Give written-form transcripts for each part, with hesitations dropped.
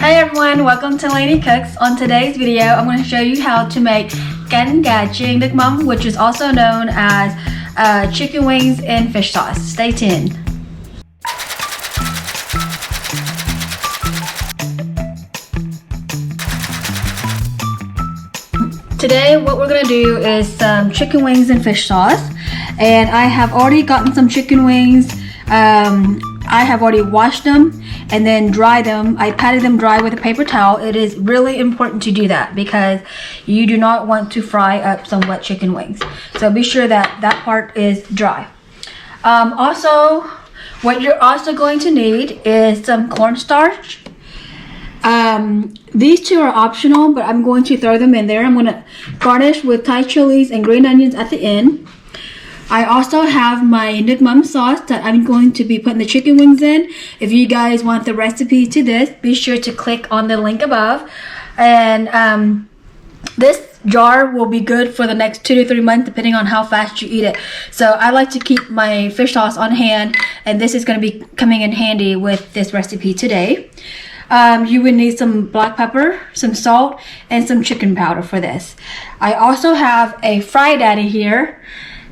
Hi everyone, welcome to Lanie Cooks. On today's video, I'm going to show you how to make canh gà chiên nước mắm, which is also known as chicken wings and fish sauce. Stay tuned. Today, what we're going to do is some chicken wings and fish sauce. And I have already gotten some chicken wings. I have already washed them and then dried them. I patted them dry with a paper towel. It is really important to do that because you do not want to fry up some wet chicken wings. So be sure that that part is dry. Also, what you're also going to need is some cornstarch. These two are optional, but I'm going to throw them in there. I'm going to garnish with Thai chilies and green onions at the end. I also have my nước mắm sauce that I'm going to be putting the chicken wings in. If you guys want the recipe to this, be sure to click on the link above. And this jar will be good for the next 2 to 3 months depending on how fast you eat it. So I like to keep my fish sauce on hand, and this is going to be coming in handy with this recipe today. You would need some black pepper, some salt, and some chicken powder for this. I also have a fry daddy here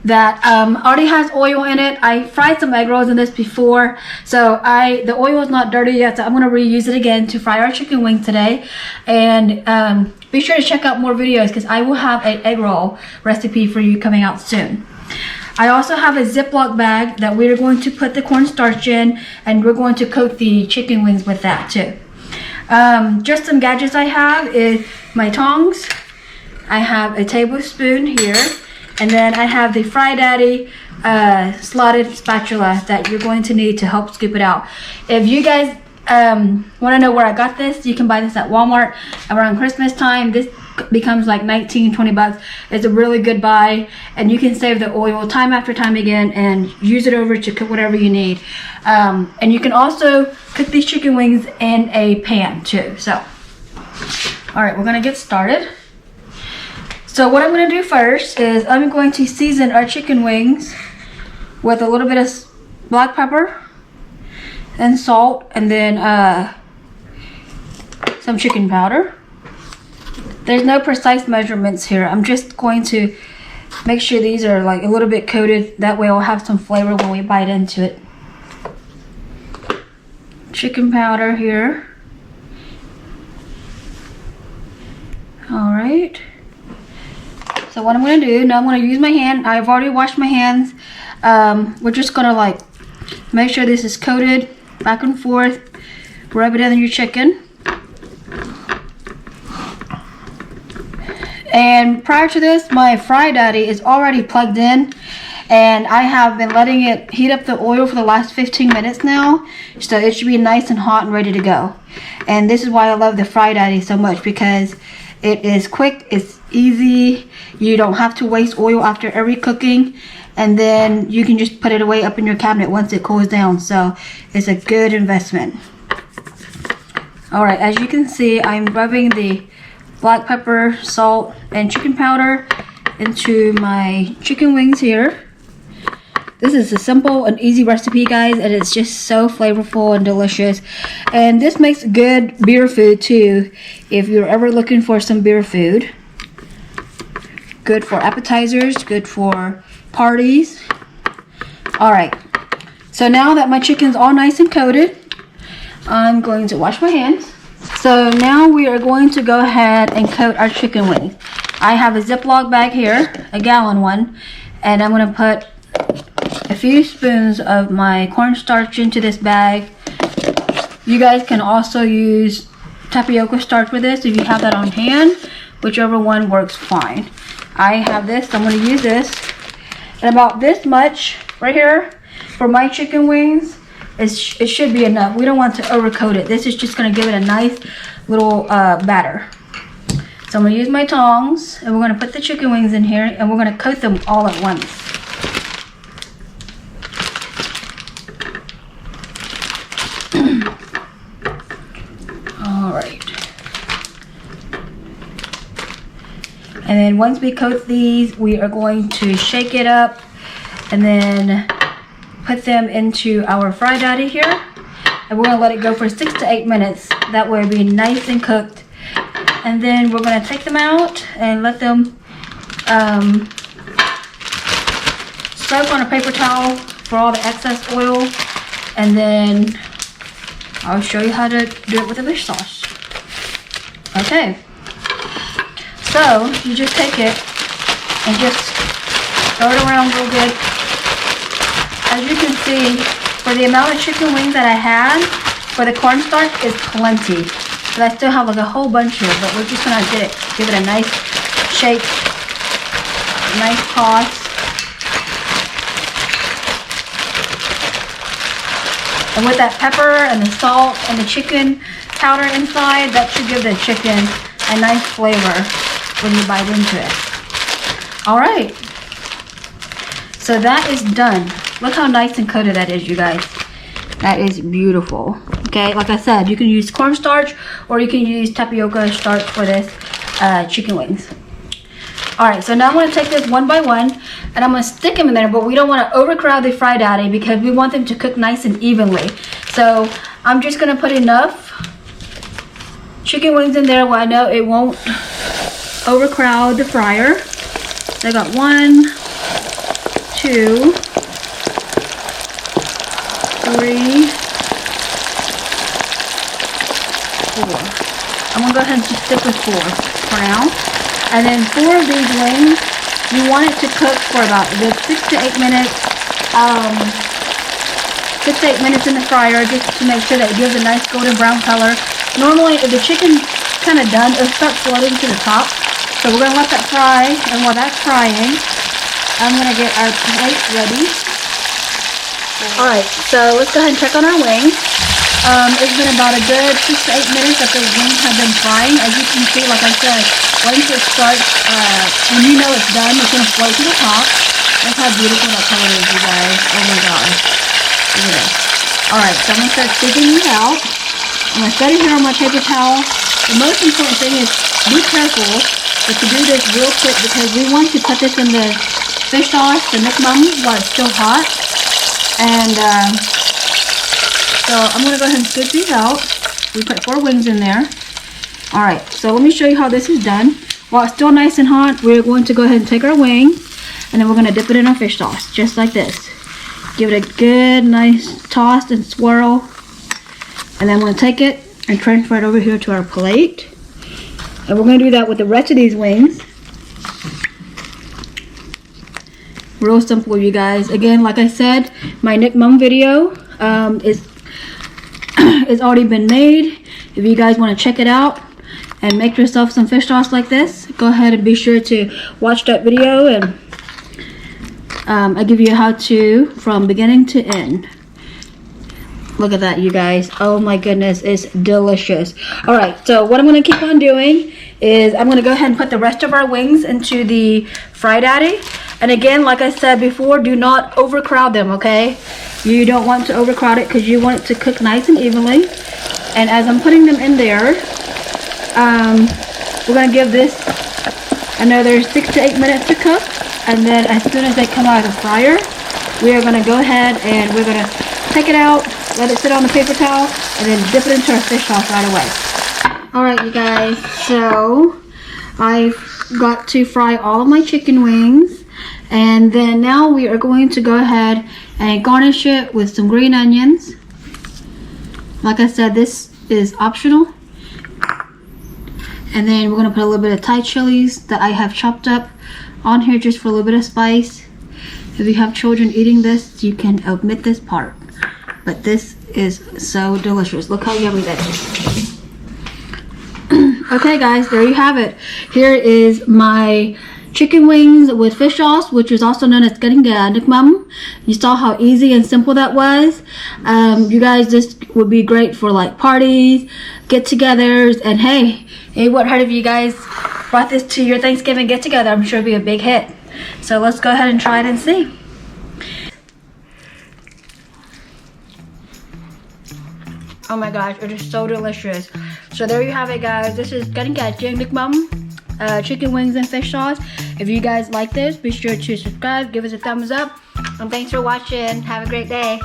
that already has oil in it. I fried some egg rolls in this before, so the oil is not dirty yet, so I'm going to reuse it again to fry our chicken wing today. And be sure to check out more videos because I will have an egg roll recipe for you coming out soon. I also have a Ziploc bag that we're going to put the cornstarch in, and we're going to coat the chicken wings with that too. Just some gadgets I have is my tongs. I have a tablespoon here. And then I have the Fry Daddy slotted spatula that you're going to need to help scoop it out. If you guys want to know where I got this, you can buy this at Walmart around Christmas time. This becomes like 19-20 bucks. It's a really good buy, and you can save the oil time after time again and use it over to cook whatever you need. And you can also cook these chicken wings in a pan too. So, all right, we're gonna get started. So what I'm going to do first is I'm going to season our chicken wings with a little bit of black pepper and salt, and then some chicken powder. There's no precise measurements here. I'm just going to make sure these are like a little bit coated. That way I'll have some flavor when we bite into it. Chicken powder here. All right. So what I'm going to do, now I'm going to use my hand. I've already washed my hands. We're just going to like make sure this is coated back and forth. Rub it in your chicken. And prior to this, my Fry Daddy is already plugged in. And I have been letting it heat up the oil for the last 15 minutes now. So it should be nice and hot and ready to go. And this is why I love the Fry Daddy so much, because it is quick, it's easy, you don't have to waste oil after every cooking, and then you can just put it away up in your cabinet once it cools down. So it's a good investment. Alright, as you can see, I'm rubbing the black pepper, salt, and chicken powder into my chicken wings here. This is a simple and easy recipe, guys, and it's just so flavorful and delicious. And this makes good beer food too, if you're ever looking for some beer food. Good for appetizers, good for parties. Alright, so now that my chicken's all nice and coated, I'm going to wash my hands. So now we are going to go ahead and coat our chicken wings. I have a Ziploc bag here, a gallon one, and I'm going to put a few spoons of my cornstarch into this bag. You guys can also use tapioca starch with this if you have that on hand. Whichever one works fine. I have this, so I'm going to use this. And about this much right here for my chicken wings, it should be enough. We don't want to overcoat it. This is just going to give it a nice little batter. So I'm going to use my tongs, and we're going to put the chicken wings in here, and we're going to coat them all at once. Alright. And then once we coat these, we are going to shake it up and then put them into our Fry Daddy here. and we're gonna let it go for 6 to 8 minutes. That way it'll be nice and cooked. And then we're gonna take them out and let them soak on a paper towel for all the excess oil. And then I'll show you how to do it with the fish sauce. Okay. So you just take it and just throw it around real good. As you can see, for the amount of chicken wings that I had, for the cornstarch is plenty. But I still have like a whole bunch here, but we're just gonna give it a nice shake, nice toss. And with that pepper and the salt and the chicken powder inside, that should give the chicken a nice flavor when you bite into it. All right, so that is done. Look how nice and coated that is, you guys. That is beautiful. Okay, like I said, you can use cornstarch or you can use tapioca starch for this chicken wings. All right, so now I'm gonna take this one by one and I'm gonna stick them in there, but we don't wanna overcrowd the fried daddy because we want them to cook nice and evenly. So I'm just gonna put enough chicken wings in there where I know it won't overcrowd the fryer. So I got 1, 2, 3, 4. I'm gonna go ahead and just stick with 4 for now. And then 4 of these wings, you want it to cook for about a good 6 to 8 minutes. 6 to 8 minutes in the fryer just to make sure that it gives a nice golden brown color. Normally, if the chicken's kind of done, it'll start floating to the top. So we're gonna let that fry, and while that's frying, I'm gonna get our plate ready. All right, so let's go ahead and check on our wings. It's been about a good 6 to 8 minutes that the wings have been frying. As you can see, like I said, once it starts, when you know it's done, it's gonna float to the top. Look how beautiful that color is, you guys. Oh my gosh. Look at this. All right, so I'm gonna start scooping these out. I'm gonna set it here on my paper towel. The most important thing is be careful to do this real quick because we want to put this in the fish sauce, the Nick Mum, while it's still hot. And so I'm gonna go ahead and scoop these out. We put 4 wings in there. All right, so let me show you how this is done. While it's still nice and hot, we're going to go ahead and take our wing and then we're gonna dip it in our fish sauce, just like this. Give it a good, nice toss and swirl. And then I'm gonna take it and transfer it over here to our plate. And we're gonna do that with the rest of these wings. Real simple, you guys. Again, like I said, my Nick Mum video is already been made. If you guys want to check it out and make yourself some fish sauce like this, go ahead and be sure to watch that video, and I give you a how-to from beginning to end. Look at that, you guys. Oh my goodness, it's delicious. All right, so what I'm going to keep on doing is I'm going to go ahead and put the rest of our wings into the fry daddy. And again, like I said before, do not overcrowd them, okay? You don't want to overcrowd it because you want it to cook nice and evenly. And as I'm putting them in there, we're going to give this another 6 to 8 minutes to cook. And then as soon as they come out of the fryer, we are going to go ahead and we're going to take it out, let it sit on the paper towel, and then dip it into our fish sauce right away. Alright, you guys, so I've got to fry all of my chicken wings. And then now we are going to go ahead and garnish it with some green onions. Like I said, this is optional. And then we're going to put a little bit of Thai chilies that I have chopped up on here just for a little bit of spice. If you have children eating this, you can omit this part. But this is so delicious. Look how yummy that is. Okay guys, there you have it. Here is my chicken wings with fish sauce, which is also known as Nick Mum. You saw how easy and simple that was. You guys, this would be great for like parties, get-togethers, and hey, it wouldn't hurt if you guys brought this to your Thanksgiving get-together. I'm sure it'd be a big hit. So let's go ahead and try it and see. Oh my gosh, it is so delicious. So there you have it, guys. This is Nick Mum. Chicken wings and fish sauce. If you guys like this, be sure to subscribe, give us a thumbs up, and thanks for watching. Have a great day.